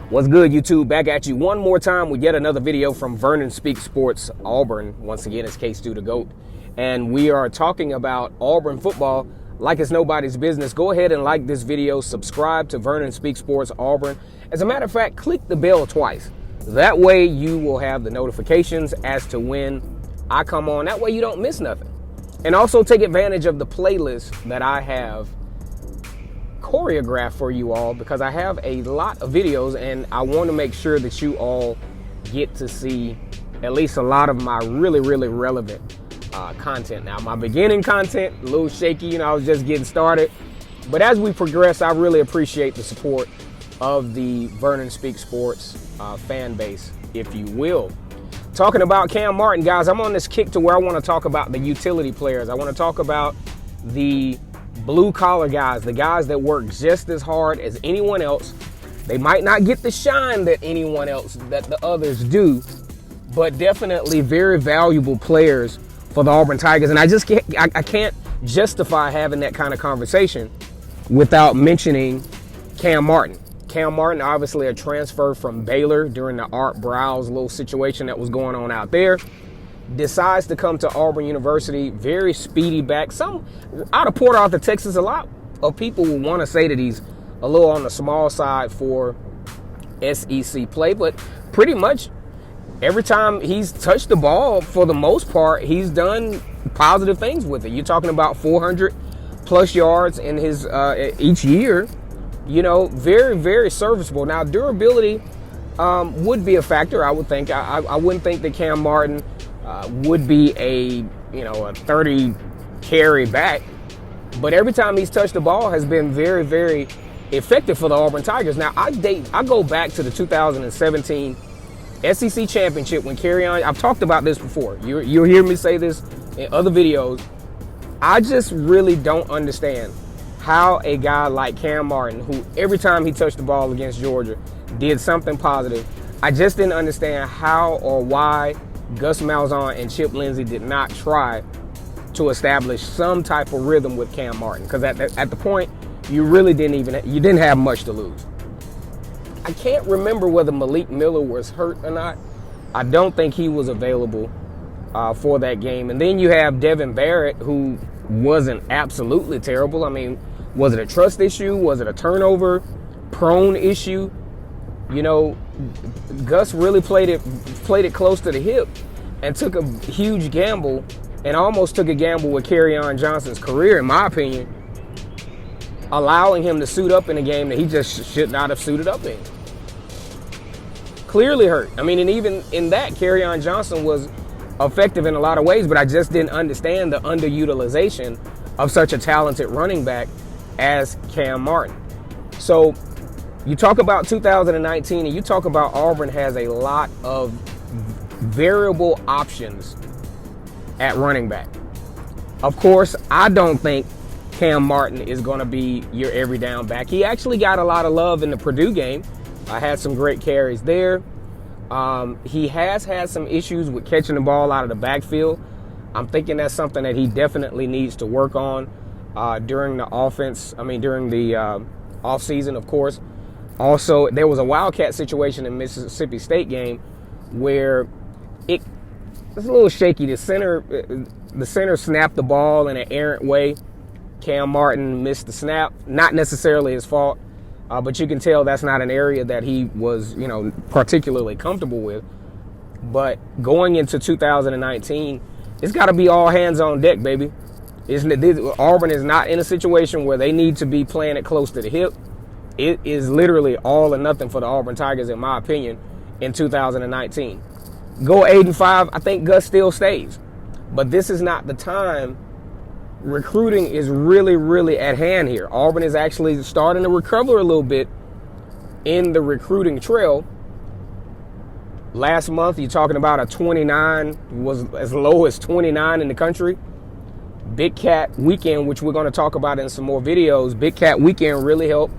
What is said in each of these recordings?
What's good, YouTube? Back at you one more time with yet another video from Vernon Speaks Sports Auburn. Once again, it's K-Stu the GOAT. And we are talking about Auburn football like it's nobody's business. Go ahead and like this video. Subscribe to Vernon Speaks Sports Auburn. As a matter of fact, click the bell twice. That way you will have the notifications as to when I come on. That way you don't miss nothing. And also take advantage of the playlist that I have choreographed for you all, because I have a lot of videos and I want to make sure that you all get to see at least a lot of my really relevant content. Now, my beginning content, a little shaky, I was just getting started. But as we progress, I really appreciate the support of the Vernon Speaks Sports fan base, if you will. Talking about Cam Martin, guys, I'm on this kick to where I want to talk about the utility players. I want to talk about the blue-collar guys, the guys that work just as hard as anyone else. They might not get the shine that anyone else, that the others do, but definitely very valuable players for the Auburn Tigers. And I can't justify having that kind of conversation without mentioning Cam Martin. Cam Martin, obviously a transfer from Baylor during the Art Browse little situation that was going on out there. Decides to come to Auburn University, very speedy back. Some out of Port Arthur, Texas, a lot of people will want to say that he's a little on the small side for SEC play, but pretty much every time he's touched the ball, for the most part, he's done positive things with it. You're talking about 400 plus yards in his each year. Very serviceable. Now, durability would be a factor, I would think. I wouldn't think that Cam Martin would be a 30 carry back, but every time he's touched the ball has been very effective for the Auburn Tigers. Now, I go back to the 2017 SEC championship when I've talked about this before. You'll hear me say this in other videos. I just really don't understand how a guy like Cam Martin, who every time he touched the ball against Georgia did something positive, I just didn't understand how or why Gus Malzahn and Chip Lindsey did not try to establish some type of rhythm with Cam Martin, because at the point you really didn't have much to lose. I can't remember whether Malik Miller was hurt or not. I don't think he was available for that game. And then you have Devin Barrett, who wasn't absolutely terrible. I mean, was it a trust issue? Was it a turnover prone issue? Gus really played it close to the hip and took a huge gamble, and almost took a gamble with Kerryon Johnson's career, in my opinion, allowing him to suit up in a game that he just should not have suited up in. Clearly hurt. I mean, and even in that, Kerryon Johnson was effective in a lot of ways, but I just didn't understand the underutilization of such a talented running back as Cam Martin. So you talk about 2019, and you talk about Auburn has a lot of variable options at running back. Of course, I don't think Cam Martin is going to be your every down back. He actually got a lot of love in the Purdue game. I had some great carries there. He has had some issues with catching the ball out of the backfield. I'm thinking that's something that he definitely needs to work on during the offseason, of course. Also, there was a Wildcat situation in Mississippi State game where it was a little shaky. The center snapped the ball in an errant way. Cam Martin missed the snap. Not necessarily his fault, but you can tell that's not an area that he was, particularly comfortable with. But going into 2019, it's got to be all hands on deck, baby. Auburn is not in a situation where they need to be playing it close to the hip. It is literally all or nothing for the Auburn Tigers, in my opinion, in 2019. Go 8-5, I think Gus still stays. But this is not the time. Recruiting is really at hand here. Auburn is actually starting to recover a little bit in the recruiting trail. Last month, you're talking about a 29, was as low as 29 in the country. Big Cat Weekend, which we're going to talk about in some more videos. Big Cat Weekend really helped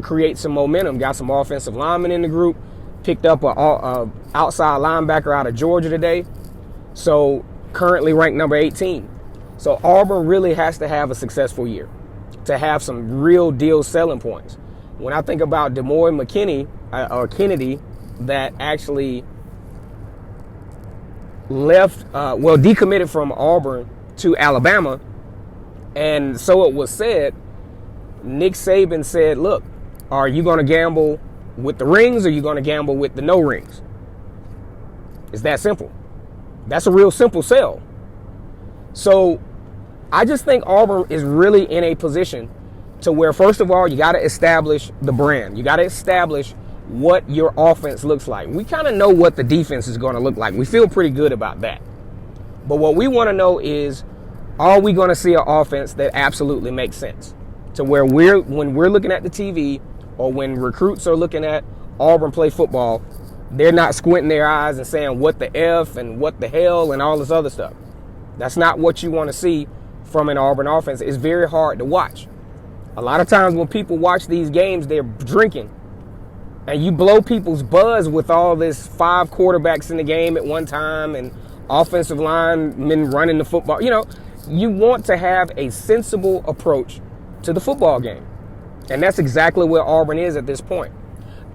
create some momentum. Got some offensive linemen in the group. Picked up a outside linebacker out of Georgia today. So currently ranked number 18. So Auburn really has to have a successful year to have some real deal selling points. When I think about DeMoy McKinney, or Kennedy that actually left, decommitted from Auburn to Alabama. And so it was said, Nick Saban said, look, are you going to gamble with the rings, or are you going to gamble with the no rings? It's that simple. That's a real simple sell. So I just think Auburn is really in a position to where, first of all, you got to establish the brand. You got to establish what your offense looks like. We kind of know what the defense is going to look like. We feel pretty good about that. But what we want to know is, are we going to see an offense that absolutely makes sense? To where when we're looking at the TV, or when recruits are looking at Auburn play football, they're not squinting their eyes and saying, what the F and what the hell and all this other stuff. That's not what you want to see from an Auburn offense. It's very hard to watch. A lot of times when people watch these games, they're drinking. And you blow people's buzz with all this 5 quarterbacks in the game at one time and offensive linemen running the football. You know, you want to have a sensible approach to the football game. And that's exactly where Auburn is at this point.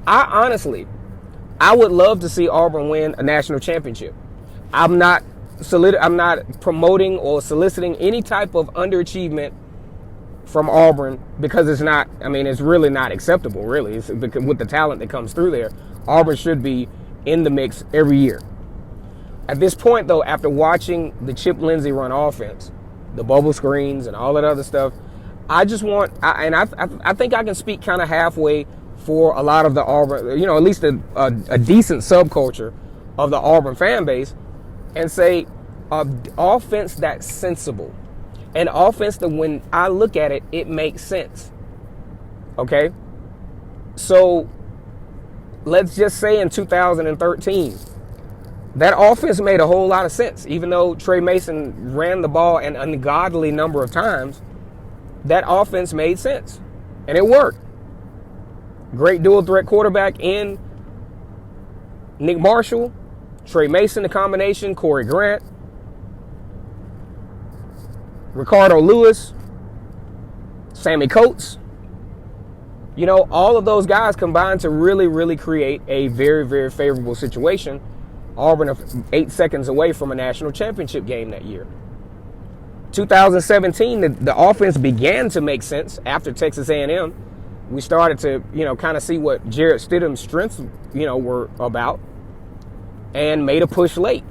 I would love to see Auburn win a national championship. I'm not promoting or soliciting any type of underachievement from Auburn, because it's really not acceptable, really. It's because with the talent that comes through there, Auburn should be in the mix every year. At this point, though, after watching the Chip Lindsey run offense, the bubble screens and all that other stuff, I think I can speak kind of halfway for a lot of the Auburn, at least a decent subculture of the Auburn fan base, and say offense that's sensible. An offense that when I look at it, it makes sense. Okay? So let's just say in 2013, that offense made a whole lot of sense. Even though Trey Mason ran the ball an ungodly number of times, that offense made sense. And it worked. Great dual threat quarterback in Nick Marshall, Trey Mason, the combination, Corey Grant, Ricardo Lewis, Sammy Coates. All of those guys combined to really, really create a very, very favorable situation. Auburn 8 seconds away from a national championship game that year. 2017, the offense began to make sense after Texas A&M. We started to, kind of see what Jarrett Stidham's strengths, were about, and made a push late,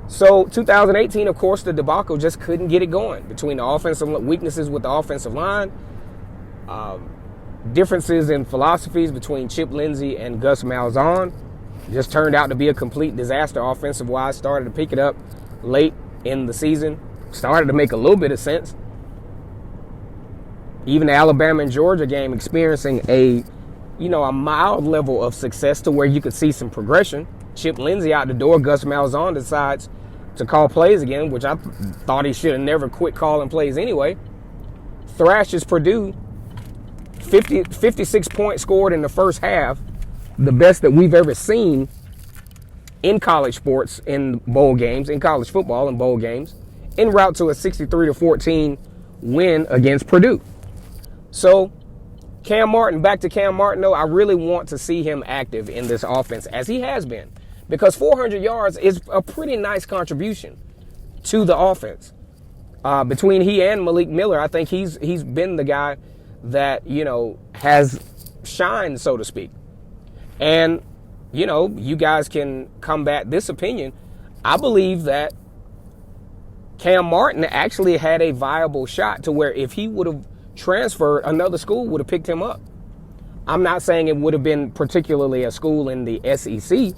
So 2018, of course, the debacle just couldn't get it going between the offensive weaknesses with the offensive line, differences in philosophies between Chip Lindsey and Gus Malzahn. Just turned out to be a complete disaster offensive-wise. Started to pick it up late in the season. Started to make a little bit of sense. Even the Alabama and Georgia game experiencing a mild level of success to where you could see some progression. Chip Lindsey out the door. Gus Malzahn decides to call plays again, which I thought he should have never quit calling plays anyway. Thrashes Purdue. 56 points scored in the first half. The best that we've ever seen in college sports in bowl games, in college football in bowl games, en route to a 63-14 win against Purdue. So Cam Martin, back to Cam Martin, though, I really want to see him active in this offense, as he has been, because 400 yards is a pretty nice contribution to the offense. Between he and Malik Miller, I think he's been the guy that, has shined, so to speak. And, you guys can combat this opinion. I believe that Cam Martin actually had a viable shot to where if he would have transferred, another school would have picked him up. I'm not saying it would have been particularly a school in the SEC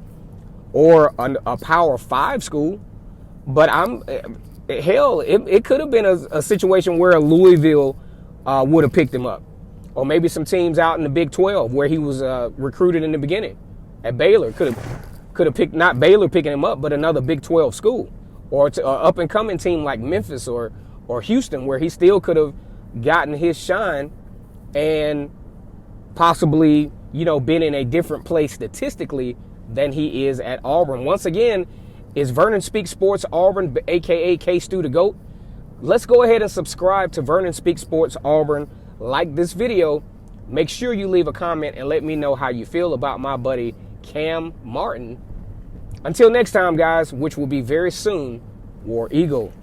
or a Power 5 school, but it could have been a situation where Louisville would have picked him up. Or maybe some teams out in the Big 12 where he was recruited in the beginning. At Baylor, could have picked, not Baylor picking him up, but another Big 12 school. Or an up-and-coming team like Memphis or Houston, where he still could have gotten his shine and possibly, been in a different place statistically than he is at Auburn. Once again, is Vernon Speaks Sports Auburn, a.k.a. K-Stu the GOAT. Let's go ahead and subscribe to Vernon Speaks Sports Auburn. Like this video, Make sure you leave a comment and let me know how you feel about my buddy Cam Martin. Until next time, guys, which will be very soon, War Eagle.